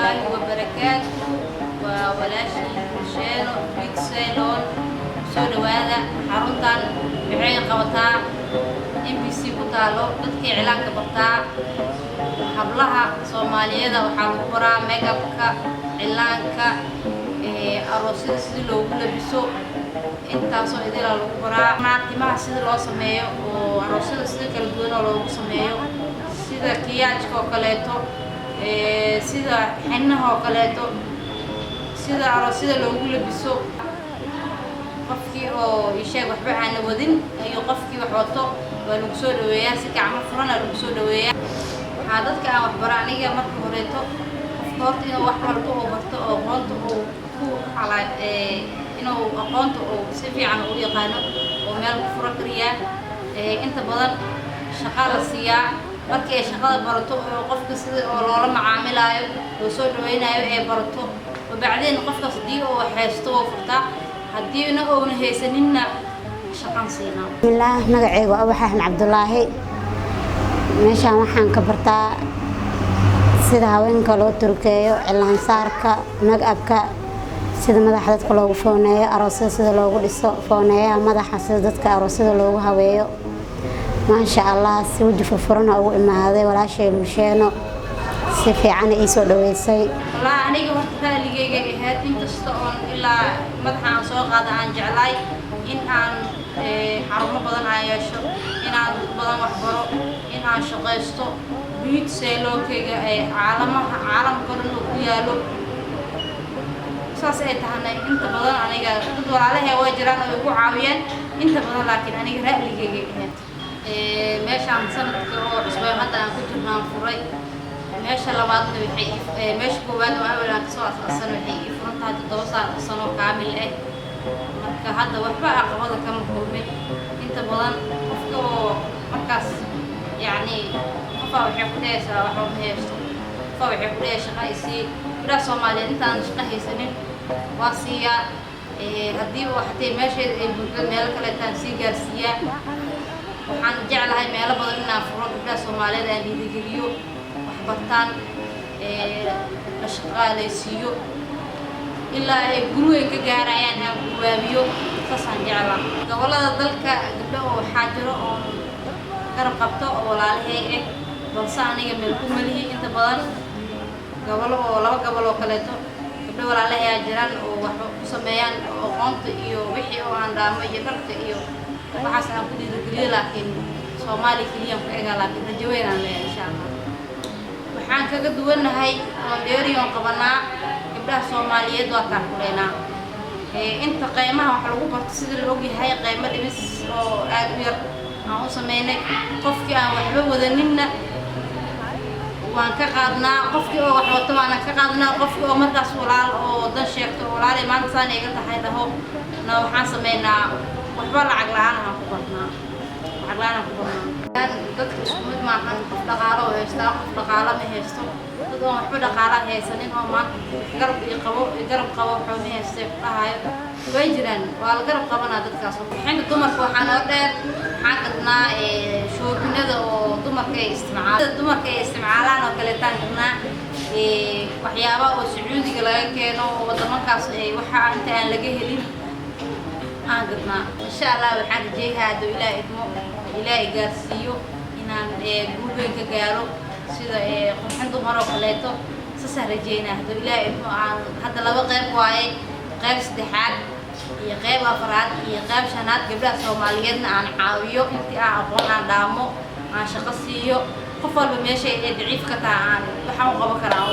الله وبركاته وولاشي شينو بيت سيلون سو هذا حرونتان بحين قوتا MBC كتالو dadkii cilaanka bartaa hablaha Soomaaliyeed waxa lagu baraa makeup-ka cilaanka aroosyada sidii loogu labiso intaasoo idil lagu baraa timaha sidii loo sameeyo oo aroosyada sidii kala duwan loogu sameeyo sida kiyaajka oo kaleeto sida xinnaha oo kaleeto sida aroosyada loogu labiso qofkii oo isheeg waxba aan wadin iyo qofkii wax wato waa lagu soo dhaweeyaa si gacmo furan lagu soo dhaweeyaa waxa dadka aan wax bara aniga marka horeeto qofka horta inuu wax walba oo barto oo aqoonta uu ku xalay inuu aqoonta uu si fiican u yaqaano oo meel ku furo kariya inta badan shaqo la siiyaa markii ay shaqada barato oo qofka sida oo loola macaamilayo oo soo dhaweynayo ee barato oo bacdeen qofkaas dii oo haysto oo furta haddii oo haysanina shaqan siina billah magacaygu Abax Axmed Cabdullaahi meeshaan waxaan ka bartaa sida haweenka loo turkeeyo cilaan saarka makeup-ka sida madaxa dadka loogu fooneeyo aroosyada sida loogu dhiso fooneeyaha madaxa sida dadka aroosyada loogu habeeyo maasha Allah si wajhi furfurana ugu imaaday walaashay Luusheeno si fiican ay soo dhaweysay والله aniga horta ligeyga ahayd inkasta oo ilaa madaxaan soo qaada aan jeclay in aan xarumo badan aan yeesho in aan badan wax baro in aan shaqeysto bid seeloonkeyga caalamka dhan oo ku yaalo saas ay tahay inta badan aniga dad walaalahay way jiraan oo igu caawiyeen inta badan laakiin aniga ra'ligeyga ahayd meeshaan sanadka oo cusbay hadda aan ku jirnaan furay meesha labaadna waxay meesha koowaad oo awal aan soo aasaasan waxay furantahay 7 sano kaamil ah marka hadda waxba aqoonta kama kulmin inta badan qofka oo markaas yani qofa waxay ku dheeshaa waxa uu haysto qofa waxay ku dheeshaa shaqaysi ila Soomaaliyeed intaan shaqo haysanin waa siiya haddii waxtay meesha ay buuxdo meel kale taan si gaarsiiya waxaan jeclahay meel badan inaan furo ila Soomaaliyeed aan dhiirigeliyo bartaan la shaqaaleysiiyo ilaa ay guriga ka gaarayaan aan gubaabiyo sasan jeclaa gobolada dalka gabdho waxaa jiro oo garab qabto oo walaalahay balse aniga meel ku malihi inta badan gobolo oo laba gobol oo kaleeto gabdho walaalahay jiraan oo wax ku sameeyaan oo aqoonta iyo wixii oo aan dhaamo iyo dharka iyo waxaas aan ku dhiirigeliyo laakiin Soomaali kaliya ku eega laakiin rajaweynaan leeyahay insha Allah waxaan kaga duwanahay oo dheeriyoon qabanaa gabdhaha Soomaaliyeed waa taakuleena inta qiimaha wax lagu barto sida loo ogyahay qiimo dhimis oo aad u yar aan u sameynay qofkii aan waxba wadaninna waan ka qaadnaa qofkii oo wax wato waan ka qaadnaa qofkii oo markaas walaal oo dan sheegto walaal maanta saan iga tahay dhaho waxaan sameynaa waxba lacag la'aan aan ku barnaa dadka isku mid maahan qof dhaqaalo oo haysta qof dhaqaalo ma haysto dad oo waxba dhaqaalo haysanin oo maanta garab qabo wuxuu ma haystay dhahayo way jiraan waa la garab qabanaa dadkaas waxaan dumarka waxaan oo dheer waxaan qadnaa shoobinada oo dumarka ay isticmaalaan oo kale taan qadnaa waxyaabo oo Sacuudiga laga keeno oo wadamadaas waxa inta aan laga helin aan qadnaa insha Allah waxaan rajeeyaa Ilaahay idmo Ilaahay gaarsiiyo inaan gurigeen ka gaaro sida qofkan dumar oo kaleeto saas rajeynaa Ilaahay idmo aan hadda laba qayb waaye qayb saddexaad iyo qayb afraad iyo qayb shanaad gabdhaha Soomaaliyeedna aan caawiyo intii aan aqoon aan dhaamo aan shaqo siiyo qof walba meesha ay daciif ka tahay aan waxaan u qaban karaa